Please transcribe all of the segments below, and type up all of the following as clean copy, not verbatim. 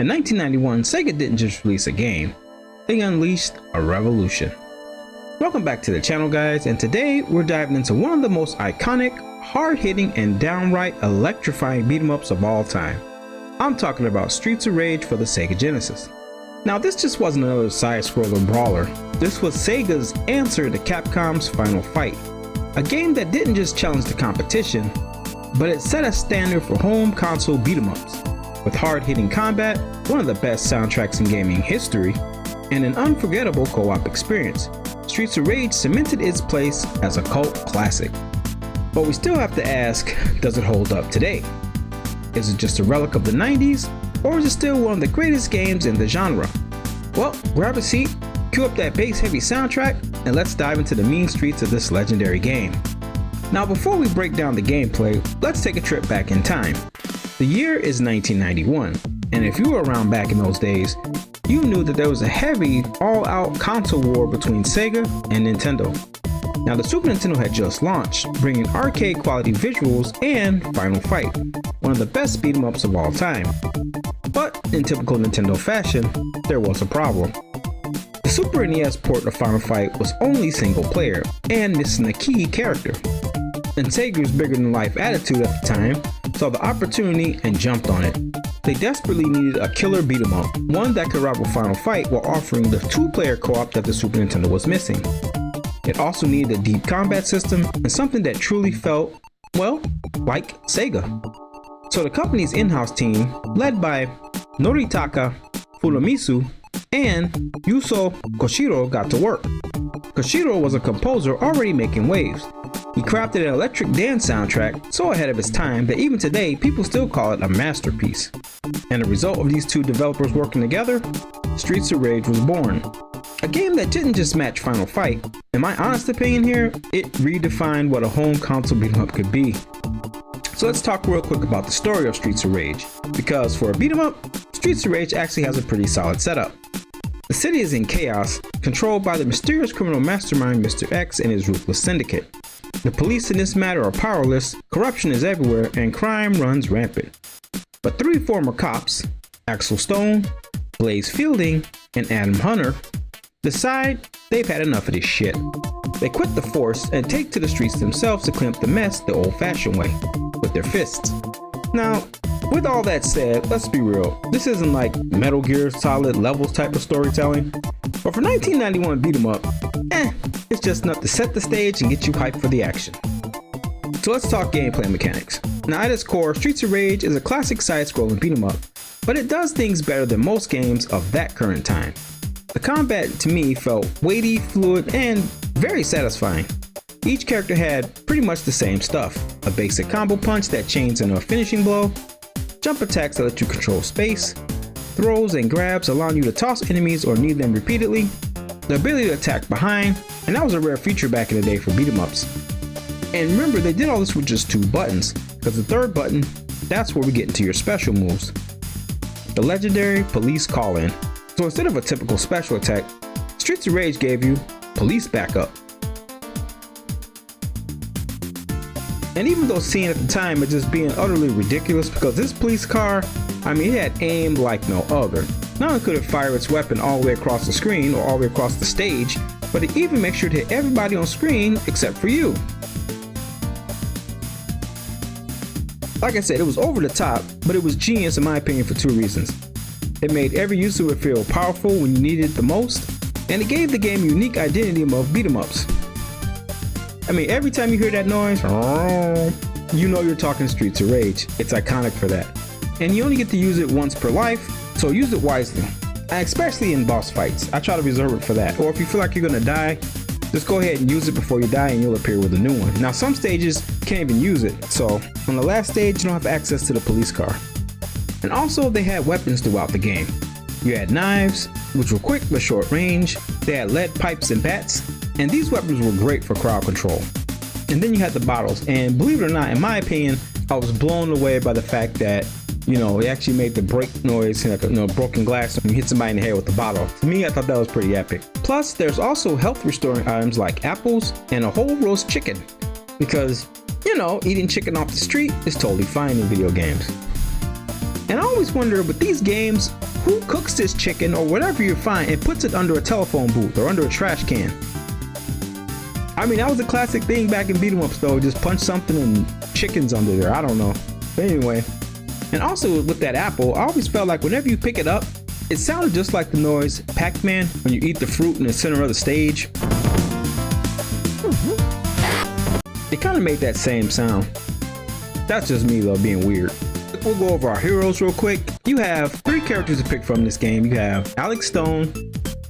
In 1991, Sega didn't just release a game, they unleashed a revolution. Welcome back to the channel, guys, and today we're diving into one of the most iconic, hard-hitting, and downright electrifying beat-em-ups of all time. I'm talking about Streets of Rage for the Sega Genesis. Now, this just wasn't another side-scroller brawler. This was Sega's answer to Capcom's Final Fight, a game that didn't just challenge the competition, but it set a standard for home console beat-em-ups. With hard-hitting combat, one of the best soundtracks in gaming history, and an unforgettable co-op experience, Streets of Rage cemented its place as a cult classic. But we still have to ask, does it hold up today? Is it just a relic of the 90s, or is it still one of the greatest games in the genre? Well, grab a seat, cue up that bass-heavy soundtrack, and let's dive into the mean streets of this legendary game. Now, before we break down the gameplay, let's take a trip back in time. The year is 1991, and if you were around back in those days, you knew that there was a heavy, all-out console war between Sega and Nintendo. Now, the Super Nintendo had just launched, bringing arcade-quality visuals and Final Fight, one of the best beat-em-ups of all time. But in typical Nintendo fashion, there was a problem. The Super NES port of Final Fight was only single-player and missing a key character. And Sega's bigger-than-life attitude at the time saw the opportunity and jumped on it. They desperately needed a killer beat-em-up, one that could rival Final Fight while offering the two-player co-op that the Super Nintendo was missing. It also needed a deep combat system and something that truly felt, well, like Sega. So the company's in-house team, led by Noritaka Furumisu and Yuzo Koshiro, got to work. Koshiro was a composer already making waves. He crafted an electric dance soundtrack so ahead of its time that even today people still call it a masterpiece. And the result of these two developers working together, Streets of Rage was born. A game that didn't just match Final Fight. In my honest opinion here, it redefined what a home console beat-em-up could be. So let's talk real quick about the story of Streets of Rage, because for a beat-em-up, Streets of Rage actually has a pretty solid setup. The city is in chaos, controlled by the mysterious criminal mastermind Mr. X and his ruthless syndicate. The police in this matter are powerless, corruption is everywhere, and crime runs rampant. But three former cops, Axel Stone, Blaze Fielding, and Adam Hunter, decide they've had enough of this shit. They quit the force and take to the streets themselves to clean up the mess the old-fashioned way, with their fists. Now, with all that said, let's be real, this isn't like Metal Gear Solid levels type of storytelling, but for 1991 beat 'em up, it's just enough to set the stage and get you hyped for the action. So let's talk gameplay mechanics. Now, at its core, Streets of Rage is a classic side-scrolling beat 'em up, but it does things better than most games of that current time. The combat to me felt weighty, fluid, and very satisfying. Each character had pretty much the same stuff: a basic combo punch that chains into a finishing blow, jump attacks that let you control space, throws and grabs allowing you to toss enemies or knee them repeatedly, the ability to attack behind, and that was a rare feature back in the day for beat 'em ups. And remember, they did all this with just 2 buttons, because the third button, that's where we get into your special moves. The legendary police call-in. So instead of a typical special attack, Streets of Rage gave you police backup. And even though seen at the time as just being utterly ridiculous, because this police car, it had aim like no other. Not only could it fire its weapon all the way across the screen or all the way across the stage, but it even makes sure to hit everybody on screen except for you. Like I said, it was over the top, but it was genius in my opinion for 2 reasons. It made every use of it feel powerful when you needed it the most, and it gave the game a unique identity of beat 'em ups. Every time you hear that noise, you know you're talking Streets of Rage. It's iconic for that. And you only get to use it once per life, so use it wisely. Especially in boss fights. I try to reserve it for that. Or if you feel like you're gonna die, just go ahead and use it before you die and you'll appear with a new one. Now, some stages can't even use it, so on the last stage you don't have access to the police car. And also, they had weapons throughout the game. You had knives, which were quick but short range. They had lead pipes and bats, and these weapons were great for crowd control. And then you had the bottles, and believe it or not, in my opinion, I was blown away by the fact that, it actually made the break noise, like broken glass when you hit somebody in the head with the bottle. To me, I thought that was pretty epic. Plus, there's also health restoring items like apples and a whole roast chicken, because, eating chicken off the street is totally fine in video games. And I always wonder, with these games, who cooks this chicken or whatever you find and puts it under a telephone booth or under a trash can? I mean, that was a classic thing back in beat 'em ups though, just punch something and chickens under there, I don't know. But anyway, and also with that apple, I always felt like whenever you pick it up, it sounded just like the noise Pac-Man when you eat the fruit in the center of the stage. It kind of made that same sound. That's just me though, being weird. We'll go over our heroes real quick. You have 3 characters to pick from this game. You have Alex Stone,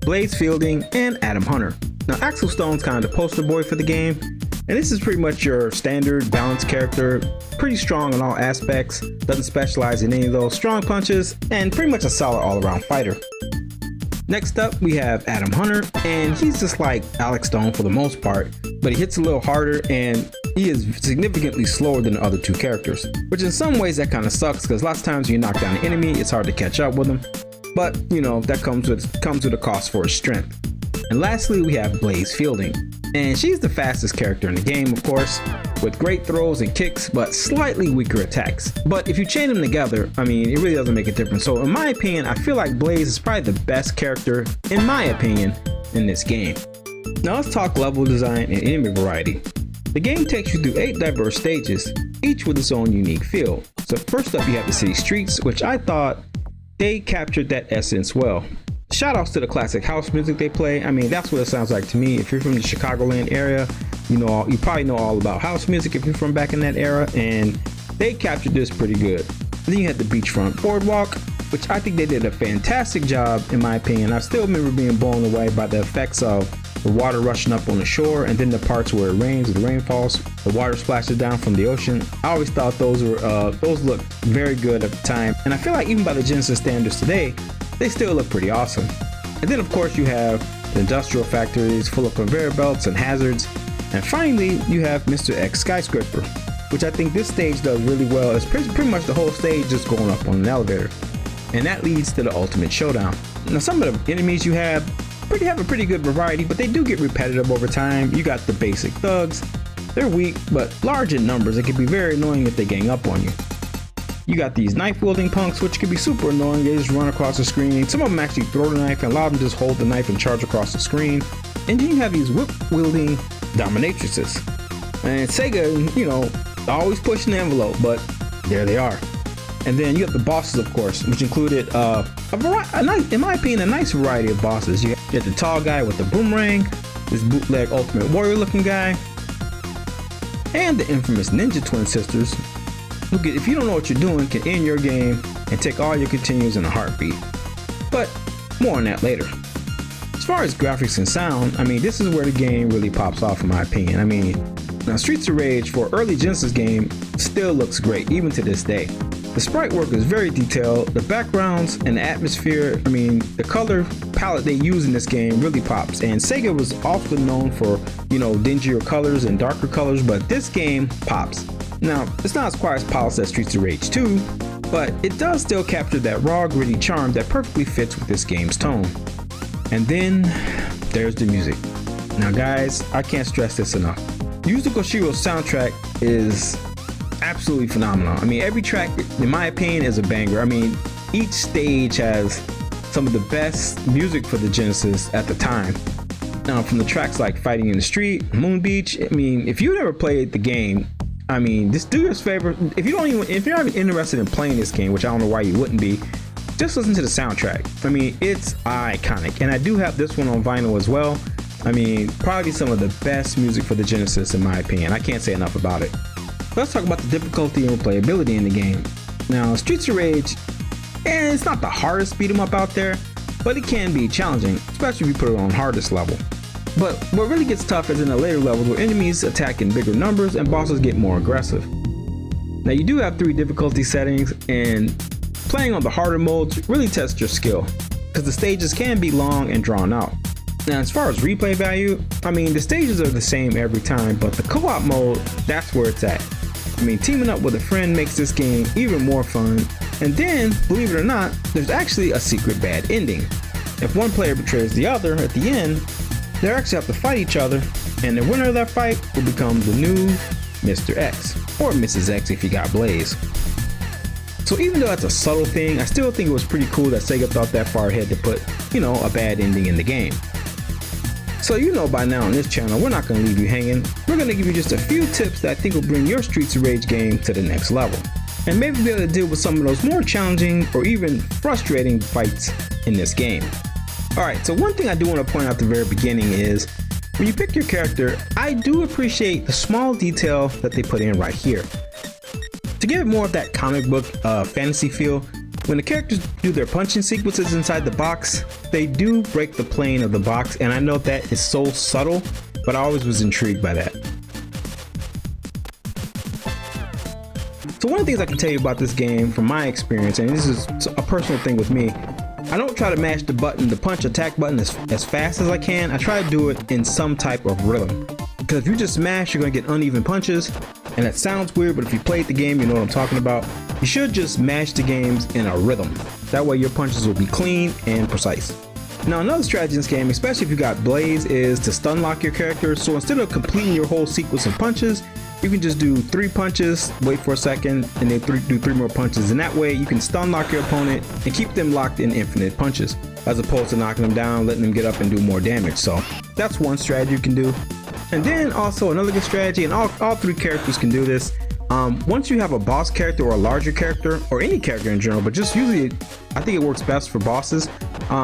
Blaze Fielding, and Adam Hunter. Now Axel Stone's kind of the poster boy for the game, and this is pretty much your standard balanced character, pretty strong in all aspects, doesn't specialize in any of those strong punches, and pretty much a solid all-around fighter. Next up we have Adam Hunter, and he's just like Alex Stone for the most part, but he hits a little harder and he is significantly slower than the other 2 characters, which in some ways that kind of sucks because lots of times when you knock down an enemy it's hard to catch up with him, but you know, that comes with a cost for his strength. And lastly we have Blaze Fielding, and she's the fastest character in the game, of course, with great throws and kicks but slightly weaker attacks. But if you chain them together, I mean, it really doesn't make a difference. So in my opinion, I feel like Blaze is probably the best character, in my opinion, in this game. Now let's talk level design and enemy variety. The game takes you through 8 diverse stages, each with its own unique feel. So first up you have the city streets, which I thought they captured that essence well. Shout outs to the classic house music they play. I mean, that's what it sounds like to me. If you're from the Chicagoland area, you probably know all about house music if you're from back in that era, and they captured this pretty good. Then you had the beachfront boardwalk, which I think they did a fantastic job in my opinion. I still remember being blown away by the effects of the water rushing up on the shore, and then the parts where it rains, the rain falls, the water splashes down from the ocean. I always thought those looked very good at the time, and I feel like even by the Genesis standards today, they still look pretty awesome. And then of course you have the industrial factories full of conveyor belts and hazards. And finally you have Mr. X skyscraper, which I think this stage does really well. It's pretty much the whole stage just going up on an elevator. And that leads to the ultimate showdown. Now some of the enemies you have a pretty good variety, but they do get repetitive over time. You got the basic thugs. They're weak, but large in numbers. It can be very annoying if they gang up on you. You got these knife wielding punks, which can be super annoying. They just run across the screen. Some of them actually throw the knife, and a lot of them just hold the knife and charge across the screen. And then you have these whip wielding dominatrixes. And Sega, you know, always pushing the envelope, but there they are. And then you have the bosses, of course, which included in my opinion, a nice variety of bosses. You get the tall guy with the boomerang, this bootleg Ultimate Warrior looking guy, and the infamous Ninja Twin Sisters. Look, if you don't know what you're doing, can end your game and take all your continues in a heartbeat. But more on that later. As far as graphics and sound, I mean, this is where the game really pops off in my opinion. I mean, now Streets of Rage for an early Genesis game still looks great, even to this day. The sprite work is very detailed, the backgrounds and the atmosphere, I mean, the color palette they use in this game really pops. And Sega was often known for, you know, dingier colors and darker colors, but this game pops. Now, it's not quite as polished as Streets of Rage 2, but it does still capture that raw, gritty charm that perfectly fits with this game's tone. And then there's the music. Now guys, I can't stress this enough. Yuzo Koshiro's soundtrack is absolutely phenomenal. I mean, every track, in my opinion, is a banger. I mean, each stage has some of the best music for the Genesis at the time. Now, from the tracks like Fighting in the Street, Moon Beach, I mean, if you've never played the game, I mean, just do us a favor. If you're not even interested in playing this game, which I don't know why you wouldn't be, just listen to the soundtrack. I mean, it's iconic. And I do have this one on vinyl as well. I mean, probably some of the best music for the Genesis in my opinion. I can't say enough about it. Let's talk about the difficulty and replayability in the game. Now, Streets of Rage, it's not the hardest beat 'em up out there, but it can be challenging, especially if you put it on hardest level. But what really gets tough is in the later levels where enemies attack in bigger numbers and bosses get more aggressive. Now you do have 3 difficulty settings, and playing on the harder modes really tests your skill because the stages can be long and drawn out. Now as far as replay value, I mean the stages are the same every time, but the co-op mode, that's where it's at. I mean, teaming up with a friend makes this game even more fun, and then, believe it or not, there's actually a secret bad ending. If one player betrays the other at the end, they actually have to fight each other, and the winner of that fight will become the new Mr. X, or Mrs. X if you got Blaze. So even though that's a subtle thing, I still think it was pretty cool that Sega thought that far ahead to put, you know, a bad ending in the game. So you know by now on this channel, we're not going to leave you hanging. We're going to give you just a few tips that I think will bring your Streets of Rage game to the next level, and maybe be able to deal with some of those more challenging or even frustrating fights in this game. Alright, so one thing I do want to point out at the very beginning is, when you pick your character, I do appreciate the small detail that they put in right here. To give it more of that comic book fantasy feel, when the characters do their punching sequences inside the box, they do break the plane of the box, and I know that is so subtle, but I always was intrigued by that. So one of the things I can tell you about this game from my experience, and this is a personal thing with me, I don't try to mash the button, the punch attack button as fast as I can. I try to do it in some type of rhythm. Because if you just smash, you're going to get uneven punches, and that sounds weird, but if you played the game, you know what I'm talking about. You should just mash the games in a rhythm. That way your punches will be clean and precise. Now another strategy in this game, especially if you got Blaze, is to stun lock your character. So instead of completing your whole sequence of punches, you can just do 3 punches, wait for a second, and then do 3 more punches. And that way you can stun lock your opponent and keep them locked in infinite punches, as opposed to knocking them down, letting them get up and do more damage. So that's one strategy you can do. And then also another good strategy, and all 3 characters can do this. Once you have a boss character or a larger character, or any character in general, but just usually I think it works best for bosses,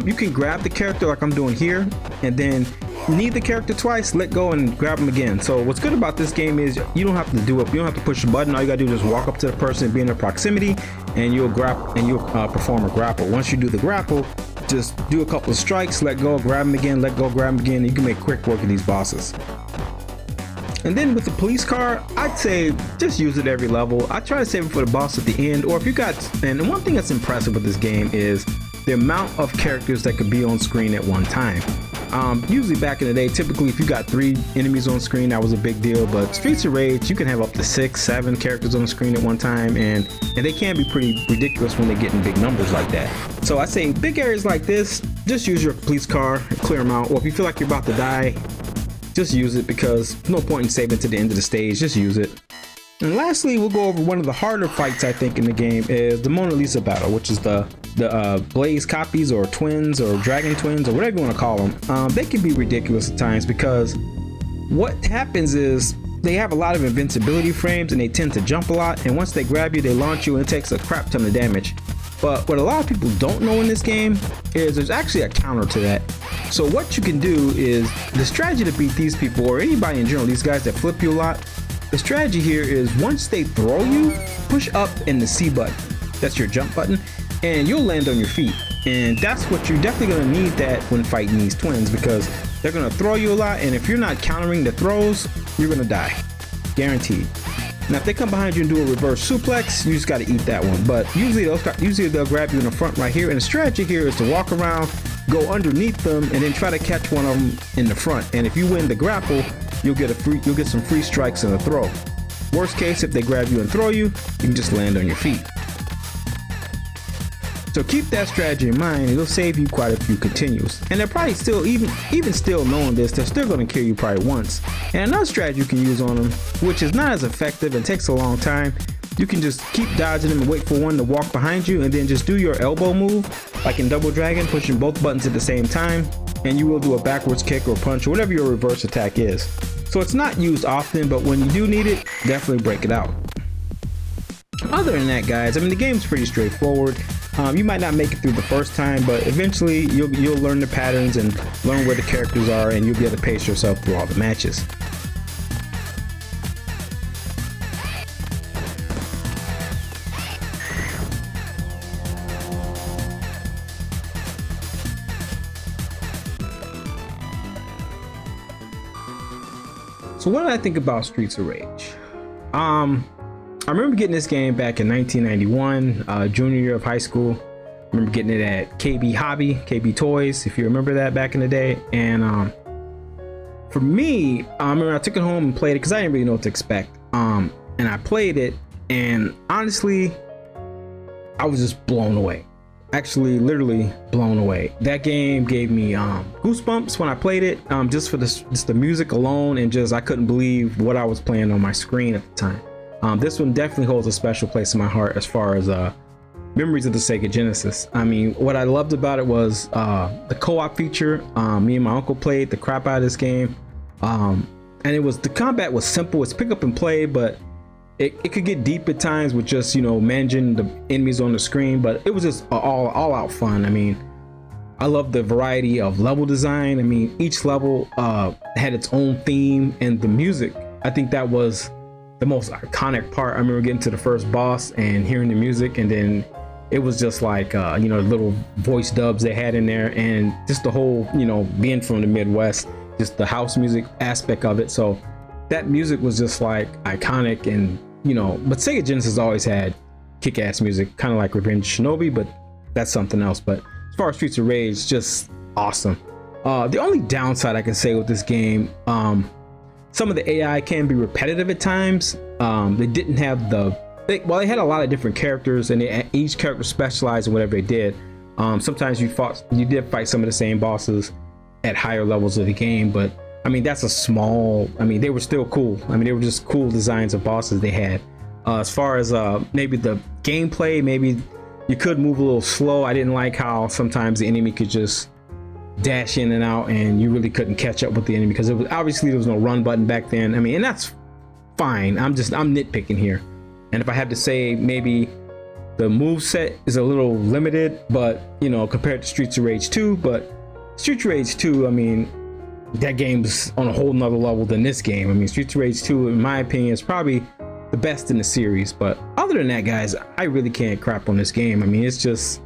you can grab the character like I'm doing here, and then need the character twice, let go and grab them again. So what's good about this game is you don't have to do it, you don't have to push the button. All you gotta do is just walk up to the person and be in their proximity, and you'll perform a grapple. Once you do the grapple, just do a couple of strikes, let go, grab them again, let go, grab them again, and you can make quick work of these bosses. And then with the police car, I'd say just use it every level. I try to save it for the boss at the end, or if you got, and one thing that's impressive with this game is the amount of characters that could be on screen at one time. Usually back in the day, typically if you got 3 enemies on screen, that was a big deal, but Streets of Rage, you can have up to 6, 7 characters on the screen at one time, and they can be pretty ridiculous when they get in big numbers like that. So I say big areas like this, just use your police car and clear them out, or if you feel like you're about to die, just use it, because no point in saving to the end of the stage, just use it. And lastly, we'll go over one of the harder fights I think in the game is the Mona Lisa battle, which is the Blaze copies or twins or dragon twins or whatever you want to call them. They can be ridiculous at times, because what happens is they have a lot of invincibility frames and they tend to jump a lot, and once they grab you, they launch you, and it takes a crap ton of damage. But what a lot of people don't know in this game is there's actually a counter to that. So what you can do is, the strategy to beat these people, or anybody in general, these guys that flip you a lot, the strategy here is once they throw you, push up in the C button. That's your jump button, and you'll land on your feet. And that's what you're definitely going to need that when fighting these twins, because they're going to throw you a lot, and if you're not countering the throws, you're going to die. Guaranteed. Now if they come behind you and do a reverse suplex, you just got to eat that one. But usually they'll grab you in the front right here, and the strategy here is to walk around, go underneath them, and then try to catch one of them in the front. And if you win the grapple, you'll get some free strikes in the throw. Worst case, if they grab you and throw you, you can just land on your feet. So keep that strategy in mind, it'll save you quite a few continues. And they're probably still, even still knowing this, they're still going to kill you probably once. And another strategy you can use on them, which is not as effective and takes a long time, you can just keep dodging them and wait for one to walk behind you, and then just do your elbow move, like in Double Dragon, pushing both buttons at the same time, and you will do a backwards kick or punch or whatever your reverse attack is. So it's not used often, but when you do need it, definitely break it out. Other than that, guys, I mean, the game's pretty straightforward. You might not make it through the first time, but eventually you'll learn the patterns and learn where the characters are, and you'll be able to pace yourself through all the matches. So what did I think about Streets of Rage? I remember getting this game back in 1991, junior year of high school. I remember getting it at KB Hobby, KB Toys, if you remember that back in the day. And for me, I remember I took it home and played it because I didn't really know what to expect. And I played it, and honestly, I was just blown away. Actually, literally blown away. That game gave me goosebumps when I played it, just for the music alone, and just I couldn't believe what I was playing on my screen at the time. This one definitely holds a special place in my heart as far as memories of the Sega Genesis. I mean, what I loved about it was the co-op feature. Me and my uncle played the crap out of this game, and the combat was simple. It's pick up and play, but it could get deep at times with just, you know, managing the enemies on the screen. But it was just all out fun. I mean, I love the variety of level design. I mean, each level had its own theme, and the music, I think that was the most iconic part. I remember getting to the first boss and hearing the music, and then it was just like you know, little voice dubs they had in there, and just the whole, you know, being from the Midwest, just the house music aspect of it. So that music was just like iconic. And you know, but Sega Genesis always had kick-ass music, kind of like Revenge of Shinobi, but that's something else. But as far as Streets of Rage, just awesome. The only downside I can say with this game, some of the AI can be repetitive at times. They didn't have they had a lot of different characters, and each character specialized in whatever they did. Sometimes you did fight some of the same bosses at higher levels of the game, but I mean, that's a small, I mean, they were still cool. I mean, they were just cool designs of bosses they had. As far as maybe the gameplay, maybe you could move a little slow. I didn't like how sometimes the enemy could just dash in and out, and you really couldn't catch up with the enemy, because obviously there was no run button back then. I mean, and that's fine. I'm nitpicking here. And if I had to say, maybe the move set is a little limited, but you know, compared to Streets of Rage 2. But Streets of Rage 2, I mean, that game's on a whole nother level than this game. I mean, Streets of Rage 2, in my opinion, is probably the best in the series. But other than that, guys, I really can't crap on this game. I mean, it's just,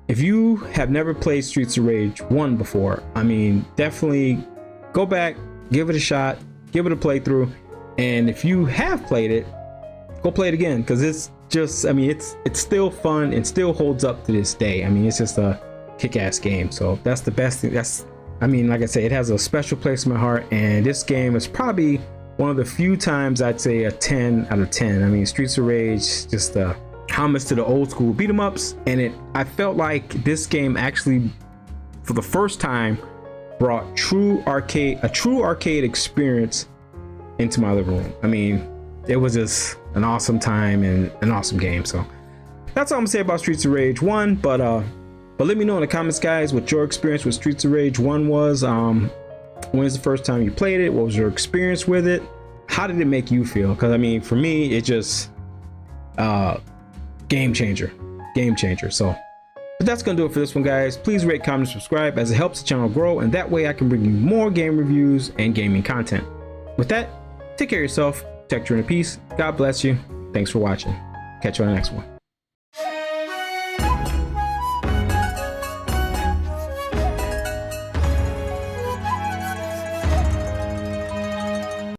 if you have never played Streets of Rage 1 before, I mean, definitely go back, give it a shot, give it a playthrough. And if you have played it, go play it again, because it's just, I mean, it's still fun and still holds up to this day. I mean, it's just a kick-ass game. So that's the best thing. I mean, like I say, it has a special place in my heart, and this game is probably one of the few times I'd say a 10 out of 10. I mean, Streets of Rage, just a homage to the old school beat 'em ups, and I felt like this game actually, for the first time, brought a true arcade experience into my living room. I mean, it was just an awesome time and an awesome game. So that's all I'm gonna say about Streets of Rage 1. But let me know in the comments, guys, what your experience with Streets of Rage 1 was. When was the first time you played it? What was your experience with it? How did it make you feel? Because I mean, for me, it just game changer. So, but that's gonna do it for this one, guys. Please rate, comment, subscribe, as it helps the channel grow, and that way I can bring you more game reviews and gaming content. With that, take care of yourself, protect your inner peace. God bless you. Thanks for watching. Catch you on the next one.